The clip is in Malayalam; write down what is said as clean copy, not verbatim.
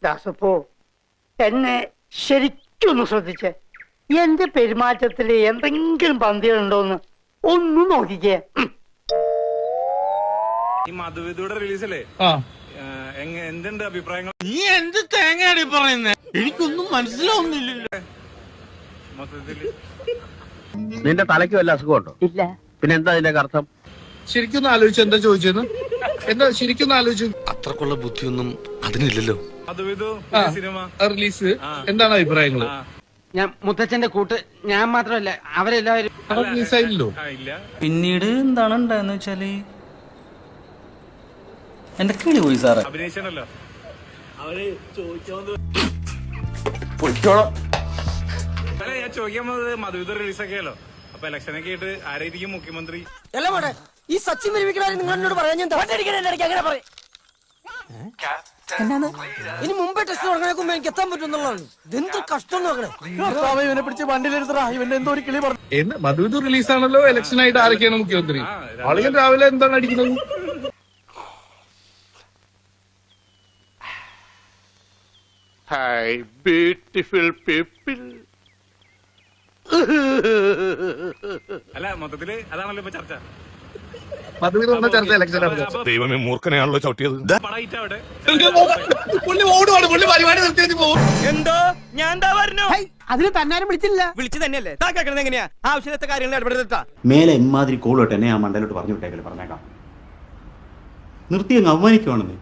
ദാസപ്പോ എന്നെ ശരിക്കൊന്ന് ശ്രദ്ധിച്ചേ. എന്റെ പെരുമാറ്റത്തില് എന്തെങ്കിലും പന്തികളുണ്ടോന്ന് ഒന്നും നോക്കിക്കേ. ഈ മധുവിധുടെ റിലീസല്ലേ, എന്തുണ്ട് അഭിപ്രായങ്ങൾ? നീ എന്ത് തേങ്ങയാടി പറയുന്നേ? എനിക്കൊന്നും മനസ്സിലാവുന്നില്ലല്ലോ. മൊത്തത്തില് നിന്റെ തലയ്ക്ക് വല്ല അസുഖമുണ്ടോ? ഇല്ല. പിന്നെ എന്താ അതിന്റെ അർത്ഥം? ശരിക്കും ആലോചിച്ചു എന്താ ചോദിച്ചെന്ന്? എന്താ ശരിക്കും ആലോചിച്ചു? അത്രക്കുള്ള ബുദ്ധിയൊന്നും അതിനില്ലല്ലോ. മധുവിധു സിനിമ റിലീസ് എന്താണ് അഭിപ്രായങ്ങൾ? ഞാൻ മുത്തച്ഛന്റെ കൂട്ട് ഞാൻ മാത്രമല്ല അവരെല്ലാവരും റിലീസായില്ലോ. ഇല്ല. പിന്നീട് എന്താണ് ഉണ്ടായെന്ന് വെച്ചാല് എന്റെ കിളി പോയി സാറേ. അഭിനയിച്ചല്ലോ ഞാൻ ചോദിക്കാൻ പോകുന്നത് മധുവിധു റിലീസൊക്കെയല്ലോ. അപ്പൊ ഇലക്ഷനൊക്കെ ആയിട്ട് ആരായിരിക്കും മുഖ്യമന്ത്രി? ഈ സച്ചിൻ നിർമ്മിക്കണ നിങ്ങൾ എന്നോട് പറയാൻ ഞാൻ അങ്ങനെ പറയും. ഇനി മുമ്പേ ടെസ്റ്റ് തുടങ്ങണേക്കുമ്പോ എനിക്ക് എത്താൻ പറ്റുന്നുള്ളതാണ്. ഇതെന്ത് കഷ്ടം നോക്കണേ. ഇവനെ പിടിച്ച് വണ്ടിയിലെടുത്തടാ. ഇവന്റെ എന്തോ ഒരു കിളി പറഞ്ഞു. മധുവിധു റിലീസാണല്ലോ. ഇലക്ഷൻ ആയിട്ട് ആരൊക്കെയാണ് മുഖ്യമന്ത്രി? ആളുകൾ രാവിലെ എന്താണ് അടിക്കുന്നത്? Hi, beautiful people. അല്ല, മൊത്തത്തില് അതാണല്ലോ ഇപ്പൊ ചർച്ച. മധുവിധു വന്ന ചർച്ച ഇലക്ഷൻ ദൈവമേ, മൂർഖനെയാണല്ലോ ചവിട്ടിയത്. പടായിട്ട് അവിടെ ഓടുവാണ്. പുള്ളി പരിപാടി നിർത്തിയിട്ട് പോകും. എന്തോ ഞാൻ എന്താ പറഞ്ഞു? അതിന് തന്നാരും വിളിച്ചില്ല. വിളിച്ചു തന്നെയല്ലേ താക്കണത്? എങ്ങനെയാ ആവശ്യത്തെ കാര്യങ്ങൾ ഇടപെടുത്താ? മേലെ ഇമാതിരി കോളോട്ട് എന്നെ ആ മണ്ടലോട്ട് പറഞ്ഞു വിട്ടേക്കല്ലേ, പറഞ്ഞേക്കാം. നിർത്തി അങ്ങ് അവമാനിക്കുവാണെന്ന്.